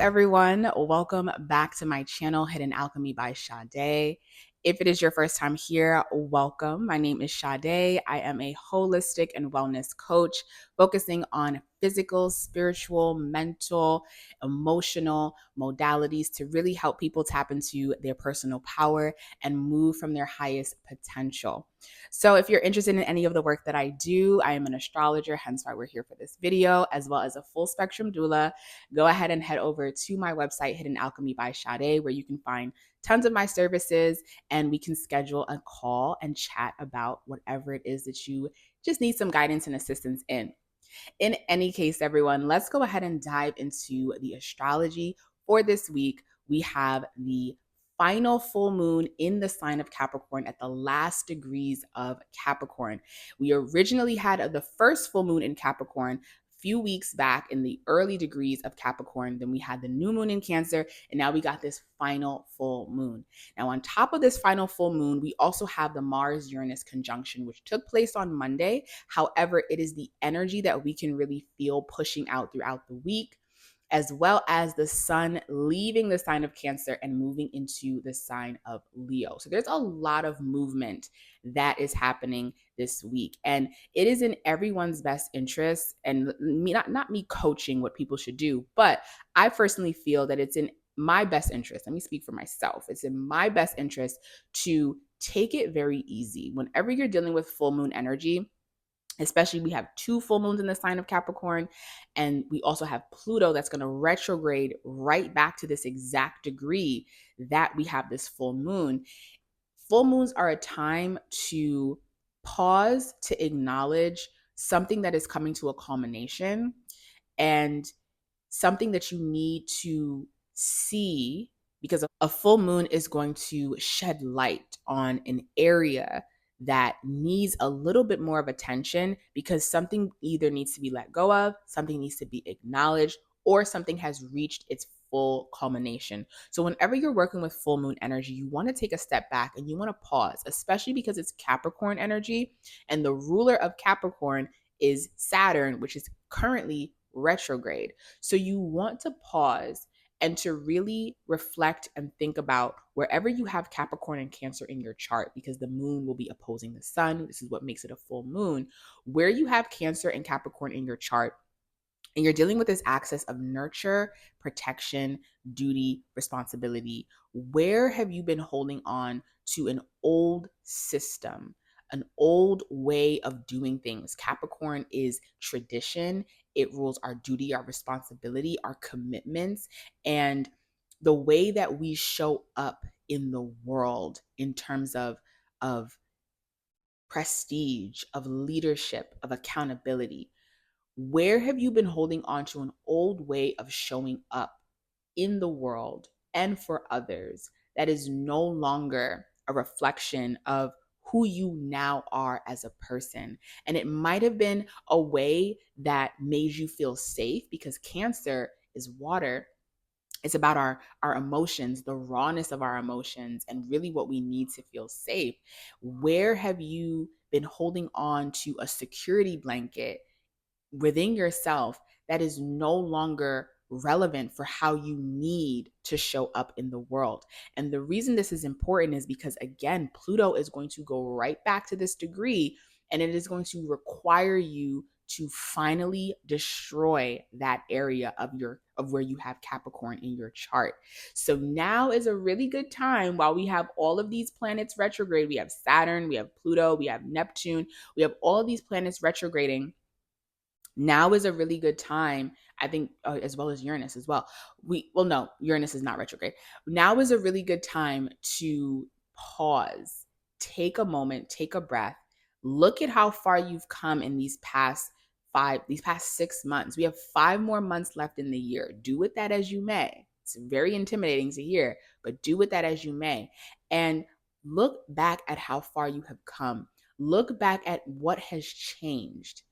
everyone. Welcome back to my channel, Hidden Alchemy by Sade. If it is your first time here, welcome. My name is Sade. I am a holistic and wellness coach focusing on physical, spiritual, mental, emotional modalities to really help people tap into their personal power and move from their highest potential. So if you're interested in any of the work that I do, I am an astrologer, hence why we're here for this video, as well as a full spectrum doula. Go ahead and head over to my website, Hidden Alchemy by Sade, where you can find tons of my services and we can schedule a call and chat about whatever it is that you just need some guidance and assistance in. In any case, everyone, let's go ahead and dive into the astrology for this week. We have the final full moon in the sign of Capricorn at the last degrees of Capricorn. We originally had the first full moon in Capricorn few weeks back in the early degrees of Capricorn. Then we had the new moon in Cancer, and now we got this final full moon. Now, on top of this final full moon, we also have the Mars-Uranus conjunction, which took place on Monday. However, it is the energy that we can really feel pushing out throughout the week, as well as the sun leaving the sign of Cancer and moving into the sign of Leo. So there's a lot of movement that is happening this week. And it is in everyone's best interest, and not me coaching what people should do, but I personally feel that it's in my best interest. Let me speak for myself. It's in my best interest to take it very easy. Whenever you're dealing with full moon energy, especially we have 2 full moons in the sign of Capricorn, and we also have Pluto that's going to retrograde right back to this exact degree that we have this full moon. Full moons are a time to pause, to acknowledge something that is coming to a culmination and something that you need to see, because a full moon is going to shed light on an area that needs a little bit more of attention, because something either needs to be let go of, something needs to be acknowledged, or something has reached its full culmination. So whenever you're working with full moon energy, you want to take a step back and you want to pause, especially because it's Capricorn energy, and the ruler of Capricorn is Saturn, which is currently retrograde. So you want to pause and to really reflect and think about wherever you have Capricorn and Cancer in your chart, because the moon will be opposing the sun. This is what makes it a full moon. Where you have Cancer and Capricorn in your chart, and you're dealing with this axis of nurture, protection, duty, responsibility, where have you been holding on to an old system, an old way of doing things? Capricorn is tradition. It rules our duty, our responsibility, our commitments, and the way that we show up in the world in terms of prestige, of leadership, of accountability. Where have you been holding on to an old way of showing up in the world and for others that is no longer a reflection of who you now are as a person? And it might have been a way that made you feel safe, because Cancer is water. It's about our emotions, the rawness of our emotions, and really what we need to feel safe. Where have you been holding on to a security blanket within yourself that is no longer relevant for how you need to show up in the world? And the reason this is important is because, again, Pluto is going to go right back to this degree, and it is going to require you to finally destroy that area of where you have Capricorn in your chart. So now is a really good time, while we have all of these planets retrograde. We have Saturn, we have Pluto, we have Neptune, we have all of these planets retrograding. Now is a really good time, I think, as well as Uranus as well. No, Uranus is not retrograde. Now is a really good time to pause, take a moment, take a breath, look at how far you've come in these past 6 months. We have 5 more months left in the year. Do with that as you may. It's very intimidating to hear, but do with that as you may. And look back at how far you have come. Look back at what has changed,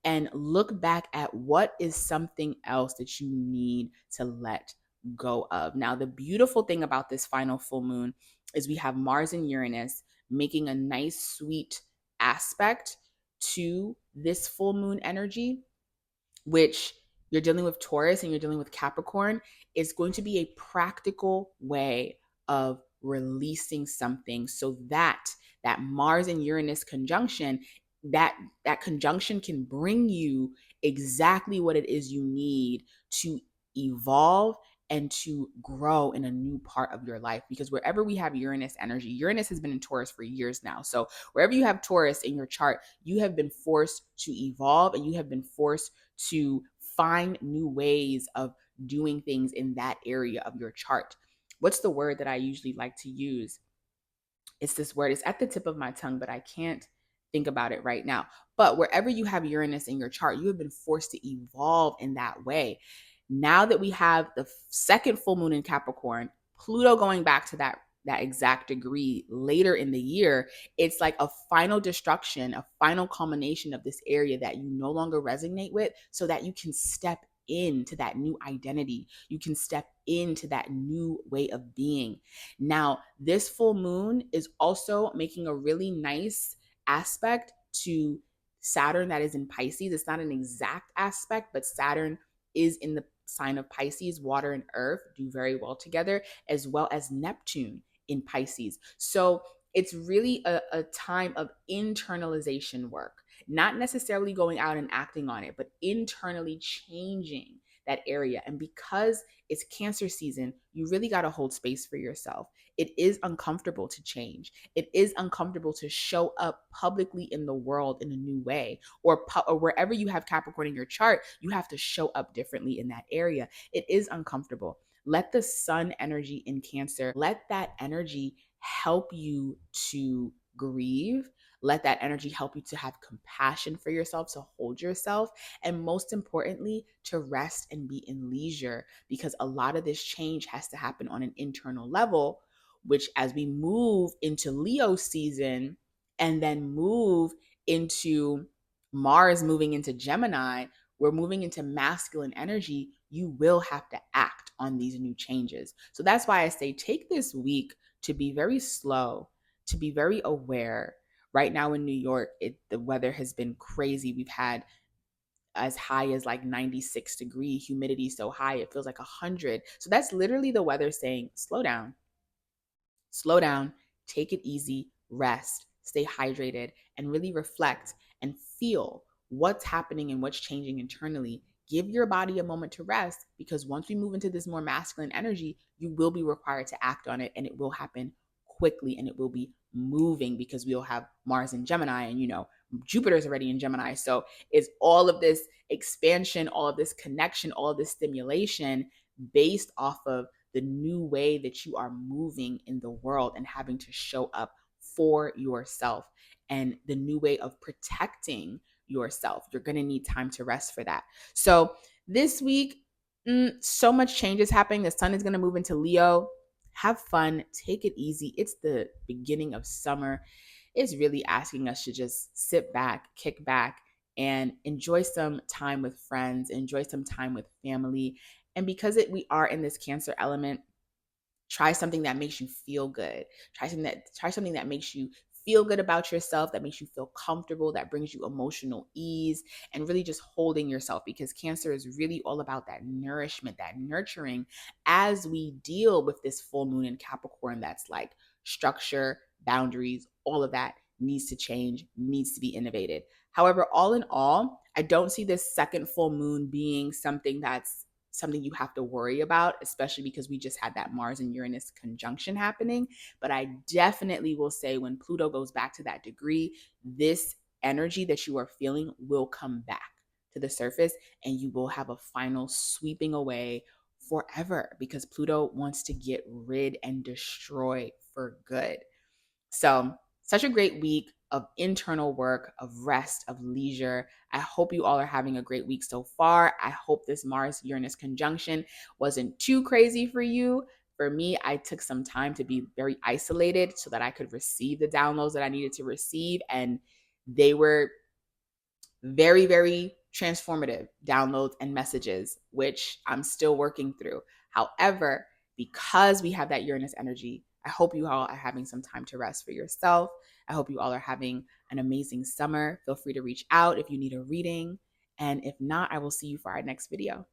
and look back at what is something else that you need to let go of. Now, the beautiful thing about this final full moon is we have Mars and Uranus making a nice, sweet aspect to this full moon energy, which you're dealing with Taurus and you're dealing with Capricorn, it's going to be a practical way of releasing something so that that Mars and Uranus conjunction, that that conjunction can bring you exactly what it is you need to evolve and to grow in a new part of your life. Because wherever we have Uranus energy, Uranus has been in Taurus for years now. So wherever you have Taurus in your chart, you have been forced to evolve and you have been forced to find new ways of doing things in that area of your chart. What's the word that I usually like to use? It's this word. It's at the tip of my tongue, but I can't think about it right now. But wherever you have Uranus in your chart, you have been forced to evolve in that way. Now that we have the second full moon in Capricorn, Pluto going back to that exact degree later in the year, it's like a final destruction, a final culmination of this area that you no longer resonate with, so that you can step into that new identity. You can step into that new way of being. Now, this full moon is also making a really nice aspect to Saturn that is in Pisces. It's not an exact aspect, but Saturn is in the sign of Pisces. Water and earth do very well together, as well as Neptune in Pisces. So it's really a time of internalization work, not necessarily going out and acting on it, but internally changing that area. And because it's Cancer season, you really got to hold space for yourself. It is uncomfortable to change. It is uncomfortable to show up publicly in the world in a new way, or wherever you have Capricorn in your chart, you have to show up differently in that area. It is uncomfortable. Let the sun energy in Cancer, let that energy help you to grieve. Let that energy help you to have compassion for yourself, to hold yourself, and most importantly, to rest and be in leisure, because a lot of this change has to happen on an internal level, which as we move into Leo season and then move into Mars moving into Gemini, we're moving into masculine energy. You will have to act on these new changes. So that's why I say take this week to be very slow, to be very aware. Right now in New York, the weather has been crazy. We've had as high as like 96 degree humidity, so high it feels like 100. So that's literally the weather saying slow down, take it easy, rest, stay hydrated, and really reflect and feel what's happening and what's changing internally. Give your body a moment to rest, because once we move into this more masculine energy, you will be required to act on it, and it will happen quickly, and it will be moving, because we'll have Mars in Gemini, and Jupiter's already in Gemini. So it's all of this expansion, all of this connection, all of this stimulation based off of the new way that you are moving in the world and having to show up for yourself, and the new way of protecting yourself. You're going to need time to rest for that. So this week, so much change is happening. The sun is going to move into Leo. Have fun, take it easy. It's the beginning of summer. It's really asking us to just sit back, kick back, and enjoy some time with friends, enjoy some time with family. And because we are in this Cancer element, try something that makes you feel good. Try something that makes you feel good about yourself, that makes you feel comfortable, that brings you emotional ease, and really just holding yourself, because Cancer is really all about that nourishment, that nurturing, as we deal with this full moon in Capricorn. That's like structure, boundaries, all of that needs to change, needs to be innovated. However, all in all, I don't see this second full moon being something you have to worry about, especially because we just had that Mars and Uranus conjunction happening. But I definitely will say, when Pluto goes back to that degree, this energy that you are feeling will come back to the surface, and you will have a final sweeping away forever, because Pluto wants to get rid and destroy for good. So, such a great week of internal work, of rest, of leisure. I hope you all are having a great week so far. I hope this Mars Uranus conjunction wasn't too crazy for you. For me, I took some time to be very isolated so that I could receive the downloads that I needed to receive. And they were very, very transformative downloads and messages, which I'm still working through. However, because we have that Uranus energy, I hope you all are having some time to rest for yourself. I hope you all are having an amazing summer. Feel free to reach out if you need a reading. And if not, I will see you for our next video.